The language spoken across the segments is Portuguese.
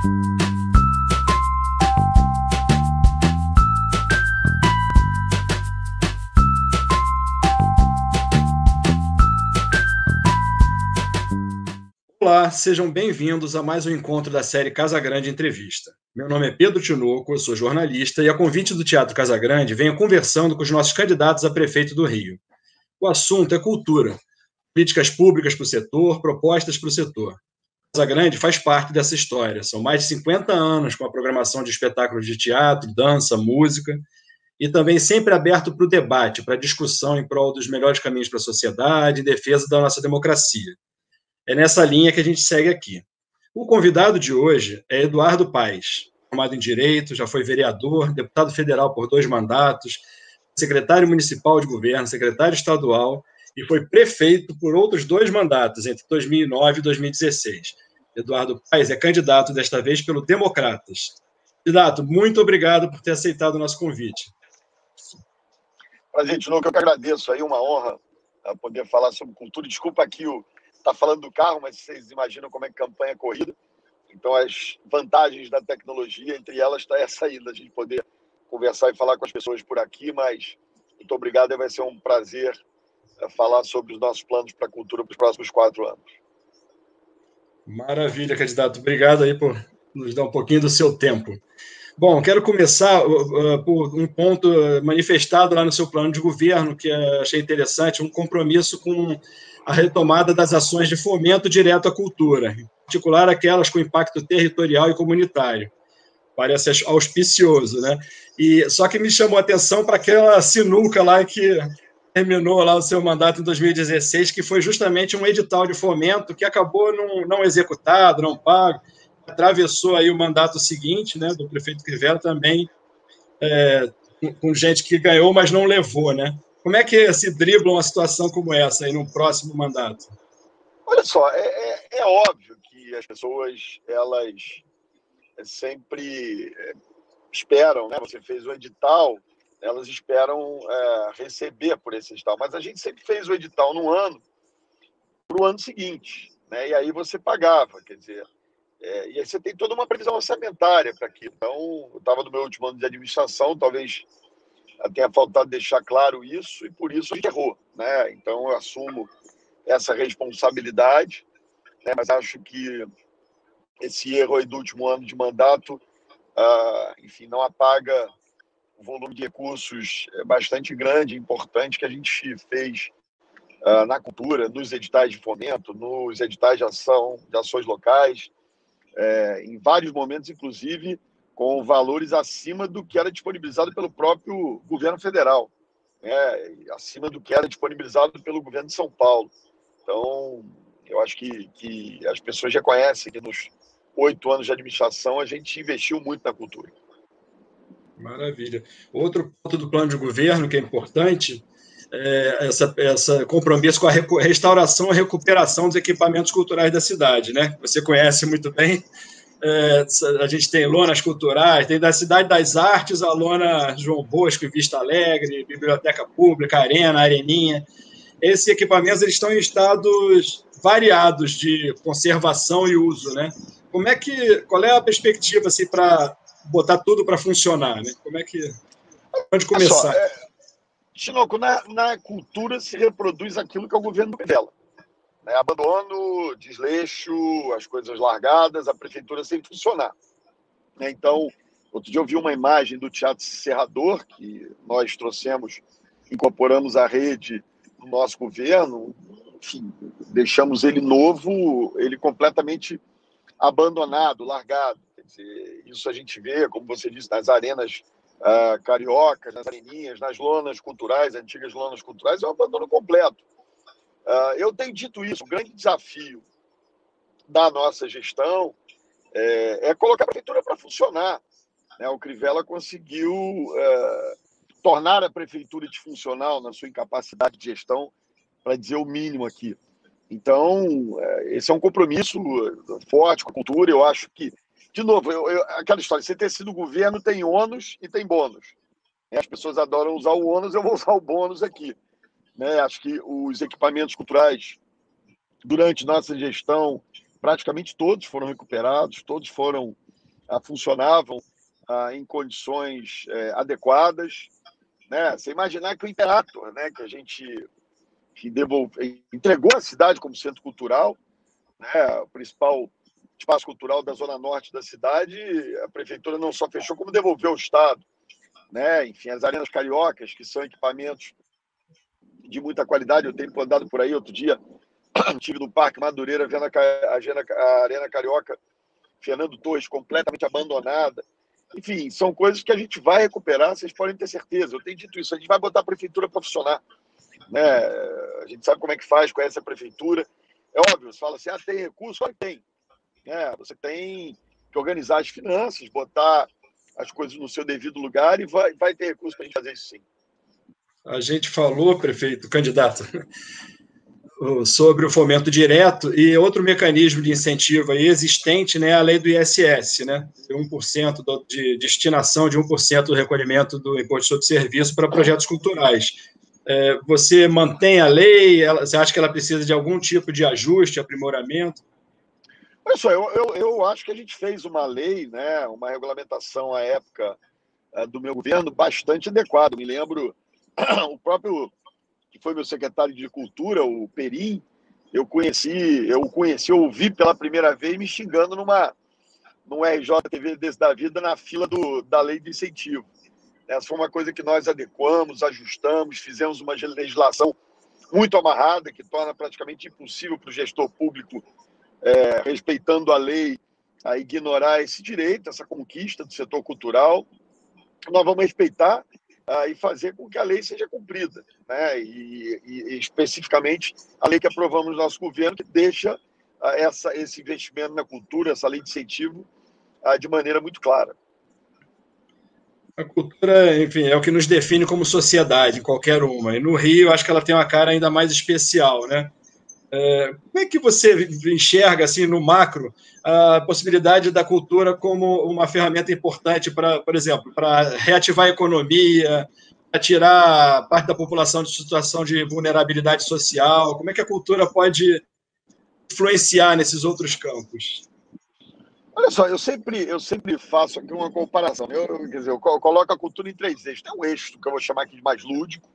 Olá, sejam bem-vindos a mais um encontro da série Casagrande Entrevista. Meu nome é Pedro Tinoco, eu sou jornalista e, a convite do Teatro Casagrande, venho conversando com os nossos candidatos a prefeito do Rio. O assunto é cultura, políticas públicas para o setor, propostas para o setor. Casagrande faz parte dessa história. São mais de 50 anos com a programação de espetáculos de teatro, dança, música, e também sempre aberto para o debate, para a discussão em prol dos melhores caminhos para a sociedade, em defesa da nossa democracia. É nessa linha que a gente segue aqui. O convidado de hoje é Eduardo Paes, formado em Direito, já foi vereador, deputado federal por 2 mandatos, secretário municipal de governo, secretário estadual e foi prefeito por outros 2 mandatos, entre 2009 e 2016. Eduardo Paes é candidato, desta vez, pelo Democratas. Candidato, muito obrigado por ter aceitado o nosso convite. Prazer, Tinoco, eu que agradeço. Aí uma honra poder falar sobre cultura. Desculpa aqui tá falando do carro, mas vocês imaginam como é que campanha é corrida. Então, as vantagens da tecnologia, entre elas está essa aí, da gente poder conversar e falar com as pessoas por aqui, mas muito obrigado, e vai ser um prazer falar sobre os nossos planos para a cultura para os próximos 4 anos. Maravilha, candidato. Obrigado aí por nos dar um pouquinho do seu tempo. Bom, quero começar por um ponto manifestado lá no seu plano de governo, que achei interessante, um compromisso com a retomada das ações de fomento direto à cultura, em particular aquelas com impacto territorial e comunitário. Parece auspicioso, né? Só que me chamou a atenção para aquela sinuca lá que terminou lá o seu mandato em 2016, que foi justamente um edital de fomento que acabou não executado, não pago, atravessou aí o mandato seguinte, né, do prefeito Crivella também, com gente que ganhou, mas não levou, né? Como é que se dribla uma situação como essa aí no próximo mandato? Olha só, é óbvio que as pessoas, elas sempre esperam, né? Você fez o edital, elas esperam receber por esse edital, mas a gente sempre fez o edital num ano para o ano seguinte, né? E aí você pagava, quer dizer, e aí você tem toda uma previsão orçamentária para aquilo. Então, eu estava no meu último ano de administração, talvez tenha faltado deixar claro isso, e por isso a gente errou, né? Então, eu assumo essa responsabilidade, né? Mas acho que esse erro aí do último ano de mandato, enfim, não apaga o volume de recursos bastante grande, importante, que a gente fez na cultura, nos editais de fomento, nos editais de ações locais, em vários momentos, inclusive, com valores acima do que era disponibilizado pelo próprio governo federal, né? Acima do que era disponibilizado pelo governo de São Paulo. Então, eu acho que as pessoas reconhecem que nos 8 anos de administração a gente investiu muito na cultura. Maravilha. Outro ponto do plano de governo que é importante é essa compromisso com a restauração e recuperação dos equipamentos culturais da cidade, né? Você conhece muito bem. A gente tem lonas culturais, tem da Cidade das Artes a lona João Bosco e Vista Alegre, Biblioteca Pública, Arena, Areninha. Esses equipamentos eles estão em estados variados de conservação e uso, né? Qual é a perspectiva assim, para botar tudo para funcionar, né? Onde começar? Tinoco, na cultura se reproduz aquilo que é o governo do Crivella. Abandono, desleixo, as coisas largadas, a prefeitura sem funcionar. Então, outro dia eu vi uma imagem do Teatro Serrador, que nós trouxemos, incorporamos à rede do nosso governo, enfim, deixamos ele novo, ele completamente abandonado, largado. Quer dizer, isso a gente vê, como você disse, nas arenas cariocas, nas areninhas, nas lonas culturais, antigas lonas culturais, é um abandono completo. Eu tenho dito isso, o grande desafio da nossa gestão é colocar a prefeitura para funcionar, né? O Crivella conseguiu tornar a prefeitura disfuncional na sua incapacidade de gestão, para dizer o mínimo aqui. Então, esse é um compromisso forte com a cultura. Eu acho que, de novo, aquela história, você ter sido governo tem ônus e tem bônus. As pessoas adoram usar o ônus, eu vou usar o bônus aqui. Acho que os equipamentos culturais, durante nossa gestão, praticamente todos foram recuperados, todos foram funcionavam em condições adequadas, né? Você imaginar que o Imperator, né, que a gente entregou a cidade como centro cultural, né, o principal espaço cultural da zona norte da cidade, a prefeitura não só fechou, como devolveu ao Estado, né? Enfim, as arenas cariocas, que são equipamentos de muita qualidade. Eu tenho andado por aí outro dia, estive no Parque Madureira vendo a Arena Carioca Fernando Torres completamente abandonada. Enfim, são coisas que a gente vai recuperar, vocês podem ter certeza. Eu tenho dito isso, a gente vai botar a prefeitura para funcionar, né? A gente sabe como é que faz, conhece a prefeitura. É óbvio, você fala assim, tem recurso? Claro que tem. Você tem que organizar as finanças, botar as coisas no seu devido lugar e vai ter recurso para a gente fazer isso sim. A gente falou, prefeito, candidato, sobre o fomento direto e outro mecanismo de incentivo aí existente, né, a lei do ISS, né, 1% de destinação de 1% do recolhimento do imposto sobre serviço para projetos culturais. Você mantém a lei? Você acha que ela precisa de algum tipo de ajuste, aprimoramento? Olha só, eu acho que a gente fez uma lei, né, uma regulamentação à época do meu governo bastante adequada. Me lembro o próprio que foi meu secretário de Cultura, o Perim, eu ouvi pela primeira vez me xingando num RJTV desse da vida na fila da lei de incentivo. Essa foi uma coisa que nós adequamos, ajustamos, fizemos uma legislação muito amarrada, que torna praticamente impossível para o gestor público, respeitando a lei, a ignorar esse direito, essa conquista do setor cultural. Nós vamos respeitar e fazer com que a lei seja cumprida, né? E especificamente a lei que aprovamos no nosso governo, que deixa esse investimento na cultura, essa lei de incentivo, de maneira muito clara. A cultura, enfim, é o que nos define como sociedade, qualquer uma. E no Rio, acho que ela tem uma cara ainda mais especial, né? Como é que você enxerga, assim, no macro, a possibilidade da cultura como uma ferramenta importante para, por exemplo, para reativar a economia, para tirar parte da população de situação de vulnerabilidade social? Como é que a cultura pode influenciar nesses outros campos? Olha só, eu sempre faço aqui uma comparação. Quer dizer, eu coloco a cultura em 3 eixos. Tem um eixo que eu vou chamar aqui de mais lúdico,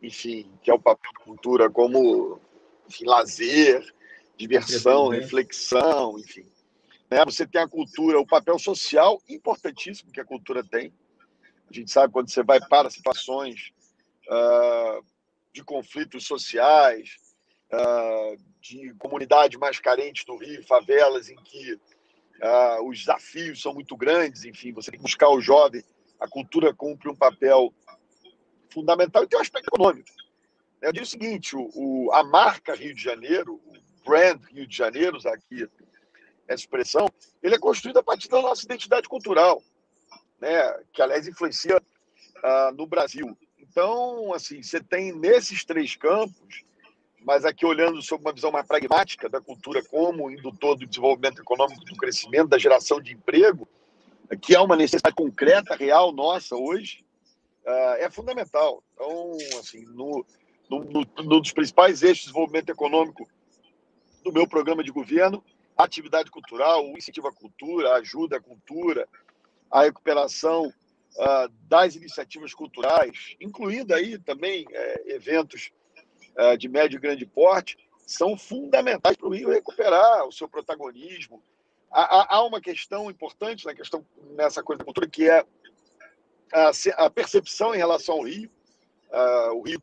enfim, que é o papel da cultura como, enfim, lazer, diversão, reflexão, enfim. Né? Você tem a cultura, o papel social importantíssimo que a cultura tem. A gente sabe quando você vai para situações de conflitos sociais, de comunidades mais carentes do Rio, favelas, em que os desafios são muito grandes, enfim, você tem que buscar o jovem, a cultura cumpre um papel fundamental e tem um aspecto econômico. Eu digo o seguinte, a marca Rio de Janeiro, o brand Rio de Janeiro, usar aqui essa expressão, ele é construído a partir da nossa identidade cultural, né, que, aliás, influencia no Brasil. Então, assim, você tem nesses 3 campos, mas aqui olhando sob uma visão mais pragmática da cultura como indutor do desenvolvimento econômico, do crescimento, da geração de emprego, que é uma necessidade concreta, real, nossa, hoje, é fundamental. Então, assim, num dos principais eixos de desenvolvimento econômico do meu programa de governo, a atividade cultural, o incentivo à cultura, a ajuda à cultura, a recuperação das iniciativas culturais, incluindo aí também eventos de médio e grande porte, são fundamentais para o Rio recuperar o seu protagonismo. Há uma questão importante nessa coisa da cultura, que é a percepção em relação ao Rio. O Rio,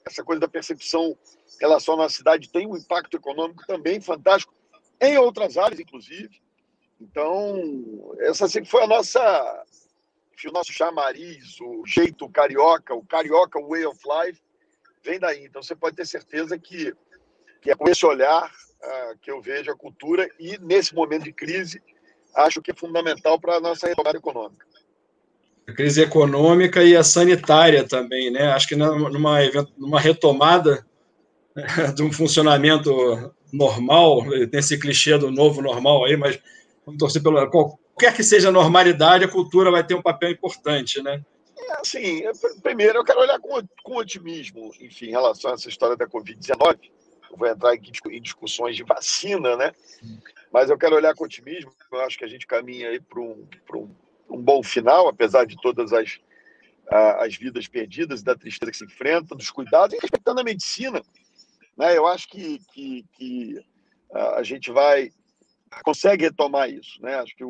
essa coisa da percepção em relação à nossa cidade tem um impacto econômico também fantástico, em outras áreas, inclusive. Então, essa sempre foi o nosso chamariz, o jeito carioca, o carioca way of life, vem daí. Então, você pode ter certeza que é com esse olhar que eu vejo a cultura e, nesse momento de crise, acho que é fundamental para a nossa retomada econômica. A crise econômica e a sanitária também, né? Acho que numa retomada de um funcionamento normal, tem esse clichê do novo normal aí, mas vamos torcer pelo... Qualquer que seja a normalidade, a cultura vai ter um papel importante, né? Assim, primeiro eu quero olhar com otimismo, enfim, em relação a essa história da Covid-19, vou entrar em discussões de vacina, né? Mas eu quero olhar com otimismo. Eu acho que a gente caminha aí para um bom final, apesar de todas as vidas perdidas e da tristeza que se enfrenta, dos cuidados, e respeitando a medicina, né? Eu acho que a gente consegue retomar isso, né? Acho que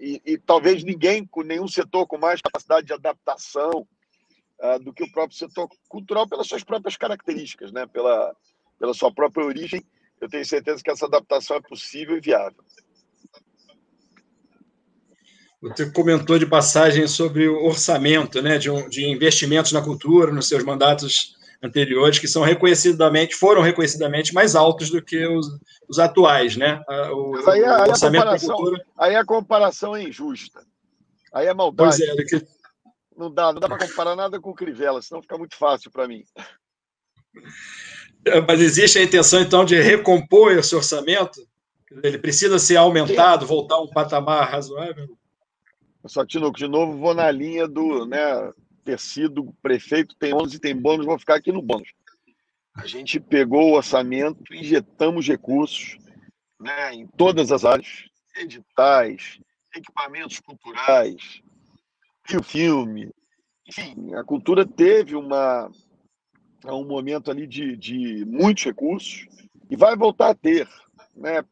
e talvez nenhum setor com mais capacidade de adaptação do que o próprio setor cultural pelas suas próprias características, né? Pela sua própria origem. Eu tenho certeza que essa adaptação é possível e viável. Você comentou de passagem sobre o orçamento, né, de investimentos na cultura nos seus mandatos anteriores, que foram reconhecidamente mais altos do que os atuais, né? O orçamento da cultura. Aí a comparação é injusta. Aí é maldade. Pois é, não dá para comparar nada com o Crivella, senão fica muito fácil para mim. Mas existe a intenção, então, de recompor esse orçamento? Ele precisa ser aumentado, voltar a um patamar razoável? Só, Tinoco, de novo, vou na linha do, né, ter sido prefeito, tem ônus e tem bônus, vou ficar aqui no bônus. A gente pegou o orçamento, injetamos recursos, né, em todas as áreas, editais, equipamentos culturais, filme. Enfim, a cultura teve um momento ali de muitos recursos e vai voltar a ter, né?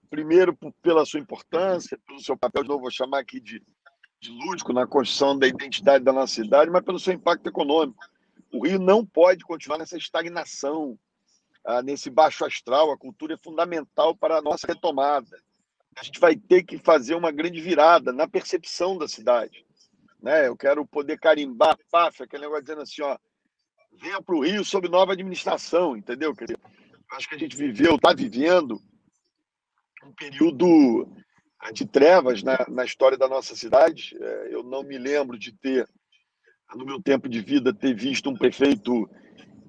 Primeiro, pela sua importância, pelo seu papel, de novo, vou chamar aqui de lúdico na construção da identidade da nossa cidade, mas pelo seu impacto econômico. O Rio não pode continuar nessa estagnação, nesse baixo astral. A cultura é fundamental para a nossa retomada. A gente vai ter que fazer uma grande virada na percepção da cidade, né? Eu quero poder carimbar, aquele negócio dizendo assim, ó, venha para o Rio sob nova administração, entendeu? Quer dizer, eu acho que a gente está vivendo um período de trevas na história da nossa cidade. Eu não me lembro de no meu tempo de vida, ter visto um prefeito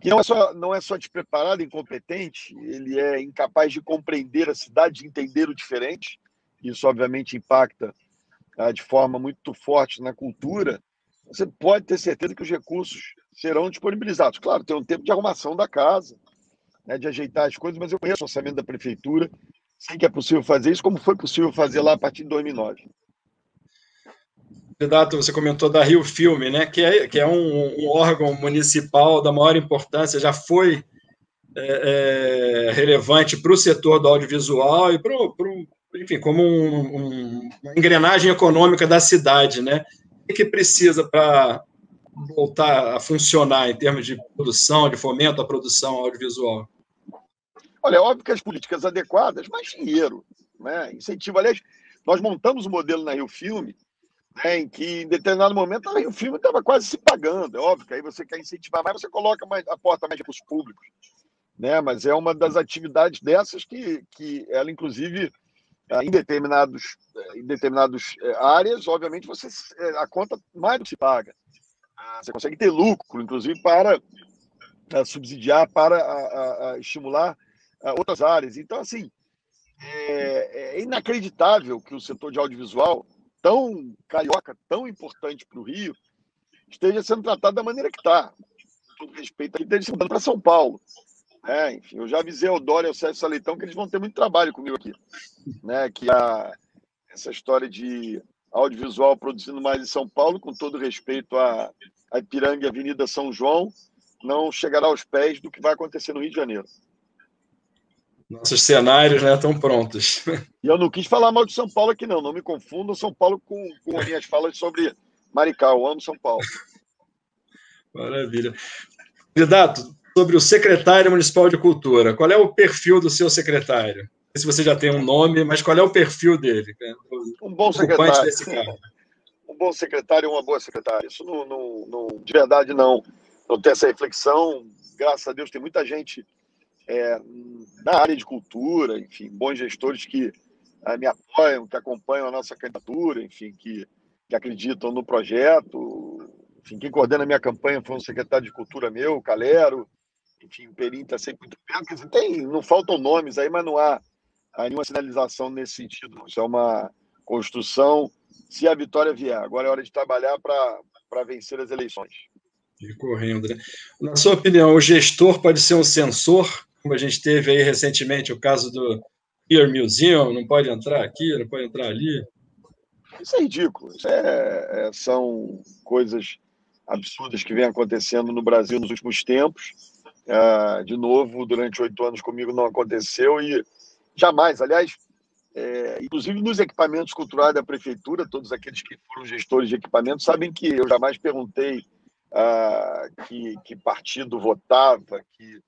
que não é só despreparado, incompetente, ele é incapaz de compreender a cidade, de entender o diferente. Isso, obviamente, impacta de forma muito forte na cultura. Você pode ter certeza que os recursos serão disponibilizados. Claro, tem um tempo de arrumação da casa, né, de ajeitar as coisas, mas eu conheço o orçamento da prefeitura, sei que é possível fazer isso, como foi possível fazer lá a partir de 2009. Candidato, você comentou da Rio Filme, né, que é um órgão municipal da maior importância, já foi relevante para o setor do audiovisual e enfim, como uma engrenagem econômica da cidade, né? O que precisa para voltar a funcionar em termos de produção, de fomento à produção audiovisual? Olha, é óbvio que as políticas adequadas, mais dinheiro, né? Incentivo. Aliás, nós montamos um modelo na Rio Filme, né, em que, em determinado momento, a Rio Filme estava quase se pagando. É óbvio que aí você quer incentivar mais, você coloca a porta mais recursos públicos, né? Mas é uma das atividades dessas que ela, inclusive, em determinadas áreas, obviamente, a conta mais do que se paga. Você consegue ter lucro, inclusive, para subsidiar, para estimular outras áreas. Então, assim, é inacreditável que o setor de audiovisual, tão carioca, tão importante para o Rio, esteja sendo tratado da maneira que está. Com todo respeito, ele esteja mudando para São Paulo. Enfim, eu já avisei ao Dória e ao Sérgio Saleitão que eles vão ter muito trabalho comigo aqui, né? Que essa história de audiovisual produzindo mais em São Paulo, com todo respeito à Ipiranga e Avenida São João, não chegará aos pés do que vai acontecer no Rio de Janeiro. Nossos cenários, né, estão prontos. E eu não quis falar mal de São Paulo aqui, não. Não me confundam São Paulo com as minhas falas sobre Maricá. Eu amo São Paulo. Maravilha. Candidato, sobre o secretário municipal de cultura, qual é o perfil do seu secretário? Não sei se você já tem um nome, mas qual é o perfil dele? Um bom secretário. Um bom secretário e uma boa secretária. Isso não, de verdade não tem essa reflexão. Graças a Deus tem muita gente na área de cultura, enfim, bons gestores que me apoiam, que acompanham a nossa candidatura, enfim, que acreditam no projeto. Enfim, quem coordena a minha campanha foi um secretário de cultura meu, o Calero. Enfim, o Perim está sempre muito perto. Quer dizer, não faltam nomes aí, mas não há nenhuma sinalização nesse sentido. Isso é uma construção, se a vitória vier. Agora é hora de trabalhar para vencer as eleições. E correndo, né? Na sua opinião, o gestor pode ser um censor como a gente teve aí recentemente o caso do Queer Museum, não pode entrar aqui, não pode entrar ali. Isso é ridículo. São coisas absurdas que vêm acontecendo no Brasil nos últimos tempos. De novo, durante 8 anos comigo não aconteceu e jamais, aliás, inclusive nos equipamentos culturais da prefeitura, todos aqueles que foram gestores de equipamentos sabem que eu jamais perguntei que partido votava, que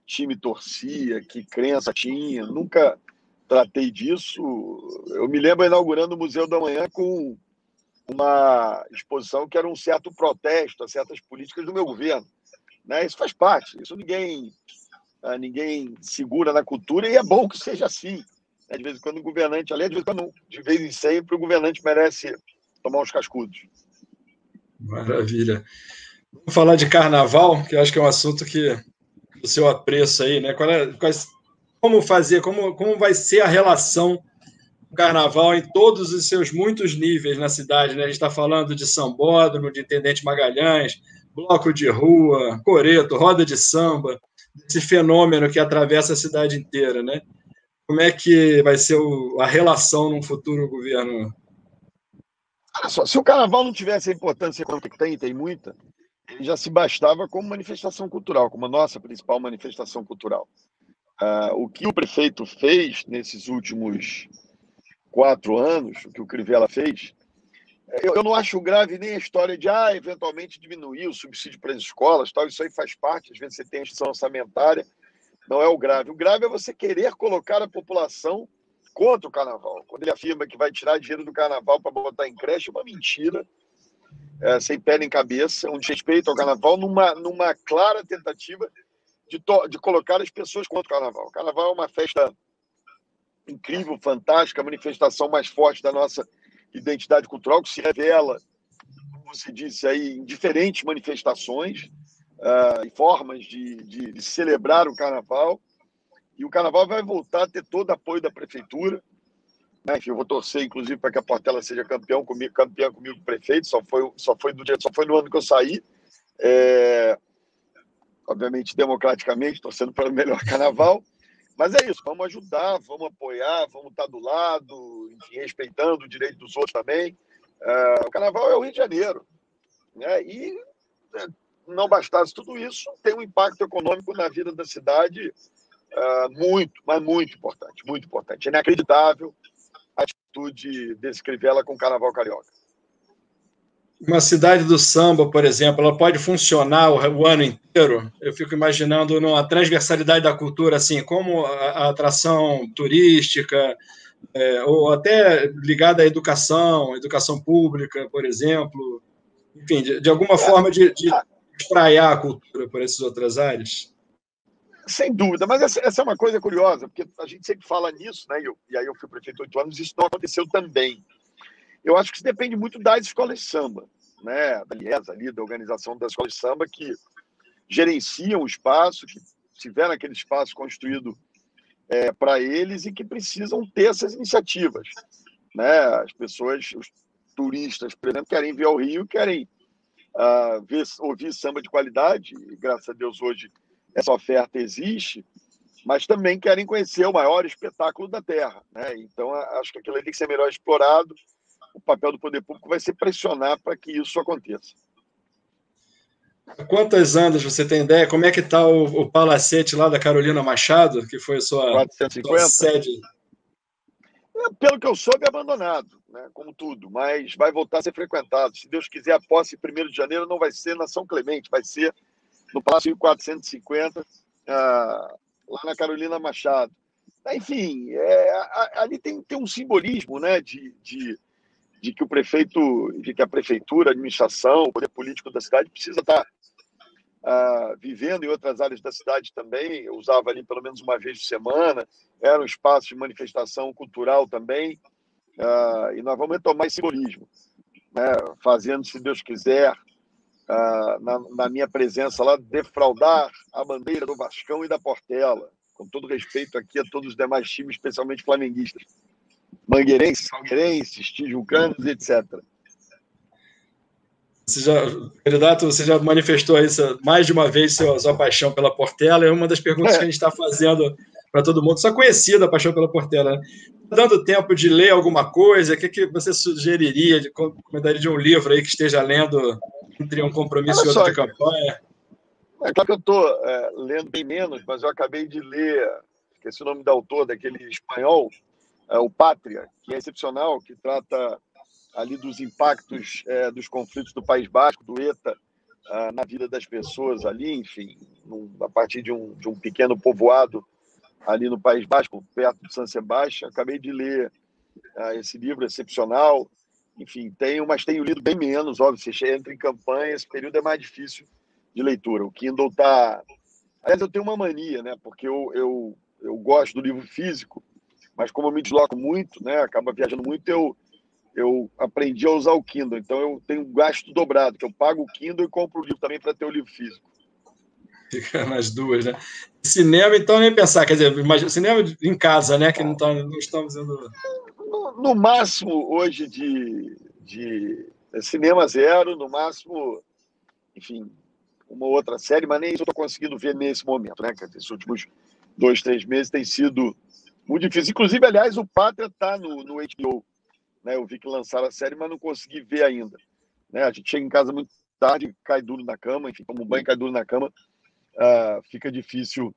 time torcia, que crença tinha, nunca tratei disso. Eu me lembro inaugurando o Museu da Manhã com uma exposição que era um certo protesto a certas políticas do meu governo, né? Isso faz parte, isso ninguém segura na cultura e é bom que seja assim. De vez em quando o governante, aliás, de vez em sempre, o governante merece tomar uns cascudos. Maravilha. Vamos falar de carnaval, que eu acho que é um assunto que o seu apreço aí, né? Como vai ser a relação do carnaval em todos os seus muitos níveis na cidade, né? A gente está falando de sambódromo, de Intendente Magalhães, bloco de rua, coreto, roda de samba, esse fenômeno que atravessa a cidade inteira, né? Como é que vai ser a relação num futuro governo? Olha só, se o carnaval não tivesse a importância econômica que tem muita, ele já se bastava como manifestação cultural, como a nossa principal manifestação cultural. O que o prefeito fez nesses últimos 4 anos, o que o Crivella fez, eu não acho grave nem a história de eventualmente diminuir o subsídio para as escolas, tal, isso aí faz parte, às vezes você tem a instituição orçamentária, não é o grave. O grave é você querer colocar a população contra o carnaval. Quando ele afirma que vai tirar dinheiro do carnaval para botar em creche, é uma mentira, sem pé nem cabeça, um desrespeito ao carnaval, numa clara tentativa de colocar as pessoas contra o carnaval. O carnaval é uma festa incrível, fantástica, a manifestação mais forte da nossa identidade cultural, que se revela, como você disse aí, em diferentes manifestações e formas de celebrar o carnaval. E o carnaval vai voltar a ter todo o apoio da prefeitura. Né? Enfim, eu vou torcer, inclusive, para que a Portela seja campeã comigo, prefeito. Só foi no ano que eu saí. Obviamente, democraticamente, torcendo para o melhor carnaval. Mas é isso, vamos ajudar, vamos apoiar, vamos estar do lado, enfim, respeitando o direito dos outros também. O carnaval é o Rio de Janeiro. Né? E não bastasse tudo isso, tem um impacto econômico na vida da cidade muito, mas muito importante, muito importante. É inacreditável a atitude desse Crivella com o carnaval carioca. Uma cidade do samba, por exemplo, ela pode funcionar o ano inteiro? Eu fico imaginando a transversalidade da cultura, assim, como a atração turística, ou até ligada à educação pública, por exemplo. Enfim, de alguma forma de espraiar a cultura por essas outras áreas. Sem dúvida, mas essa é uma coisa curiosa, porque a gente sempre fala nisso, né? E aí eu fui prefeito 8 anos, isso não aconteceu também. Eu acho que isso depende muito das escolas de samba, né? Aliás, ali da organização das escolas de samba que gerenciam o espaço, que tiveram aquele espaço construído para eles e que precisam ter essas iniciativas, né? As pessoas, os turistas, por exemplo, querem vir ao Rio, querem ouvir samba de qualidade, e graças a Deus hoje essa oferta existe, mas também querem conhecer o maior espetáculo da Terra. Né? Então, acho que aquilo aí tem que ser melhor explorado. O papel do poder público vai ser pressionar para que isso aconteça. Quantas andas você tem ideia? Como é que está o palacete lá da Carolina Machado, que foi sua sede? Pelo que eu soube, é abandonado, né? Como tudo, mas vai voltar a ser frequentado. Se Deus quiser, a posse 1º de janeiro não vai ser na São Clemente, vai ser no Palácio 450, lá na Carolina Machado. Enfim, ali tem um simbolismo, né, de que o prefeito, de que a prefeitura, a administração, o poder político da cidade precisa estar vivendo em outras áreas da cidade também. Eu usava ali pelo menos uma vez por semana, era um espaço de manifestação cultural também, e nós vamos retomar esse simbolismo, né, fazendo, se Deus quiser, na minha presença lá, defraudar a bandeira do Vascão e da Portela, com todo respeito aqui a todos os demais times, especialmente flamenguistas, mangueirenses, salgueirenses, tijucanos, etc. Candidato, você já manifestou aí mais de uma vez sua paixão pela Portela. É uma das perguntas que a gente está fazendo para todo mundo. Só conhecida a paixão pela Portela, né? Dando tempo de ler alguma coisa, o que você sugeriria, recomendaria de um livro aí que esteja lendo entre um compromisso e outro de campanha? É claro que eu estou lendo bem menos, mas eu acabei de ler, esqueci o nome do autor, daquele espanhol, o Pátria, que é excepcional, que trata ali dos impactos dos conflitos do País Basco, do ETA, na vida das pessoas ali, enfim, a partir de um pequeno povoado ali no País Basco, perto de San Sebastián. Acabei de ler esse livro excepcional. Enfim, mas tenho lido bem menos, óbvio, você entra em campanha, esse período é mais difícil de leitura. O Kindle está... Aliás, eu tenho uma mania, né? Porque eu gosto do livro físico, mas como eu me desloco muito, né? Acaba viajando muito, eu aprendi a usar o Kindle. Então, eu tenho um gasto dobrado, que eu pago o Kindle e compro o livro também para ter o livro físico. Fica nas duas, né? Cinema, então, nem pensar. Quer dizer, imagina, cinema em casa, né? Que não estamos indo... No máximo, hoje, de cinema zero, no máximo, enfim, uma outra série, mas nem isso eu estou conseguindo ver nesse momento, né? Esses últimos 2, 3 meses tem sido muito difícil. Inclusive, aliás, o Pátria está no HBO. Né? Eu vi que lançaram a série, mas não consegui ver ainda. Né? A gente chega em casa muito tarde, cai duro na cama, enfim, toma um banho, cai duro na cama, fica difícil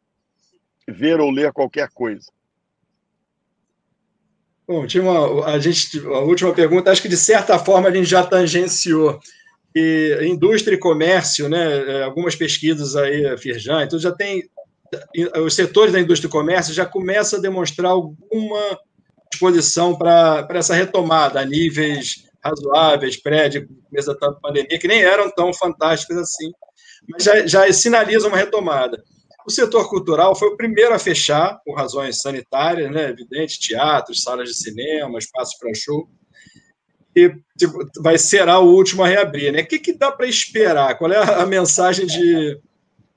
ver ou ler qualquer coisa. Bom, a última pergunta, acho que de certa forma a gente já tangenciou. E indústria e comércio, né? Algumas pesquisas aí, a Firjan, então já tem os setores da indústria e comércio já começam a demonstrar alguma disposição para essa retomada a níveis razoáveis, começo da pandemia, que nem eram tão fantásticos assim, mas já sinaliza uma retomada. O setor cultural foi o primeiro a fechar, por razões sanitárias, né, evidente, teatros, salas de cinema, espaços para show, e será o último a reabrir. Né? O que dá para esperar? Qual é a mensagem de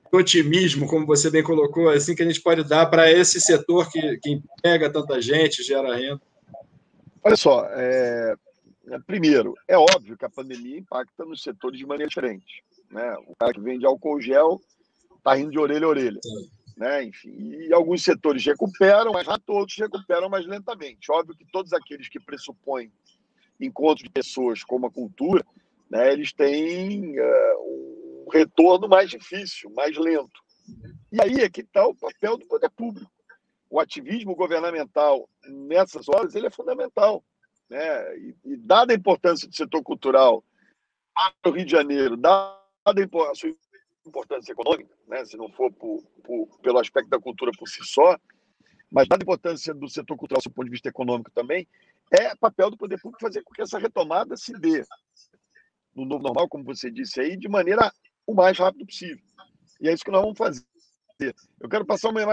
otimismo, como você bem colocou, assim, que a gente pode dar para esse setor que emprega tanta gente, gera renda? Olha só, primeiro, é óbvio que a pandemia impacta nos setores de maneira diferente. Né? O cara que vende álcool gel está rindo de orelha a orelha. Né? Enfim, e alguns setores recuperam, mas todos recuperam mais lentamente. Óbvio que todos aqueles que pressupõem encontro de pessoas como a cultura, né, eles têm um retorno mais difícil, mais lento. E aí é que está o papel do poder público. O ativismo governamental nessas horas ele é fundamental. Né? E dada a importância do setor cultural para o Rio de Janeiro, dada a sua importância econômica, né? Se não for pelo aspecto da cultura por si só, mas dada a importância do setor cultural do ponto de vista econômico também, é papel do poder público fazer com que essa retomada se dê no novo normal, como você disse aí, de maneira o mais rápido possível. E é isso que nós vamos fazer. Eu quero passar uma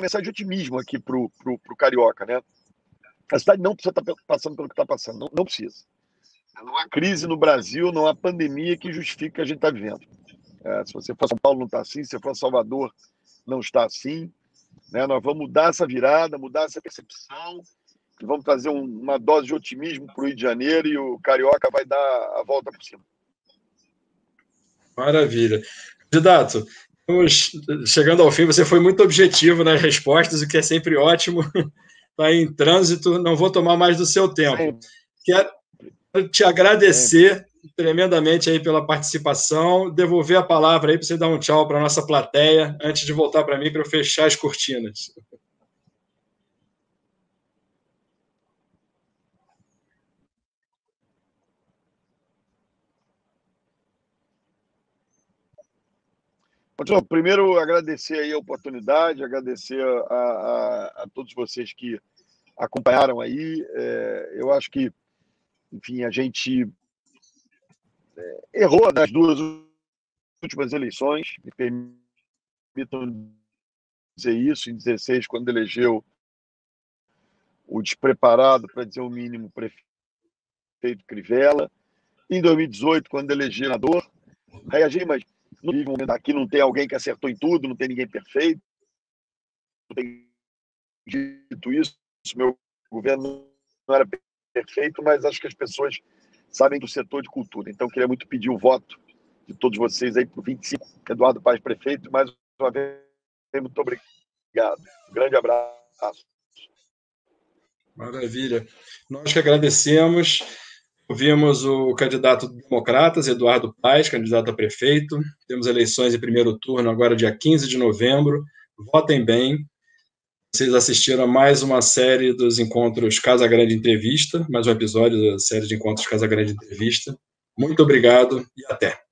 mensagem de otimismo aqui para o carioca. Né? A cidade não precisa estar passando pelo que está passando, não precisa. Não há crise no Brasil, não há pandemia que justifique o que a gente está vivendo. Se você for São Paulo, não está assim. Se você for Salvador, não está assim. Né? Nós vamos mudar essa virada, mudar essa percepção, e vamos trazer uma dose de otimismo para o Rio de Janeiro e o carioca vai dar a volta por cima. Maravilha. Candidato, estamos chegando ao fim. Você foi muito objetivo nas respostas, o que é sempre ótimo. Está em trânsito, não vou tomar mais do seu tempo. Quero te agradecer tremendamente aí pela participação, devolver a palavra aí para você dar um tchau para a nossa plateia, antes de voltar para mim para eu fechar as cortinas. Primeiro, agradecer aí a oportunidade, agradecer a todos vocês que acompanharam aí. Eu acho que, enfim, a gente errou nas duas últimas eleições, me permitam dizer isso, em 2016, quando elegeu o despreparado, para dizer o mínimo, prefeito Crivella, em 2018, quando elegeu o senador, reagi, mas no momento aqui não tem alguém que acertou em tudo, não tem ninguém perfeito, não tem dito isso, meu governo não era perfeito, mas acho que as pessoas sabem do setor de cultura. Então, queria muito pedir o voto de todos vocês aí para o 25, Eduardo Paes, prefeito. Mais uma vez, muito obrigado. Um grande abraço. Maravilha. Nós que agradecemos. Ouvimos o candidato Democratas, Eduardo Paes, candidato a prefeito. Temos eleições em primeiro turno agora, dia 15 de novembro. Votem bem. Vocês assistiram a mais uma série dos encontros Casa Grande Entrevista, mais um episódio da série de encontros Casa Grande Entrevista. Muito obrigado e até.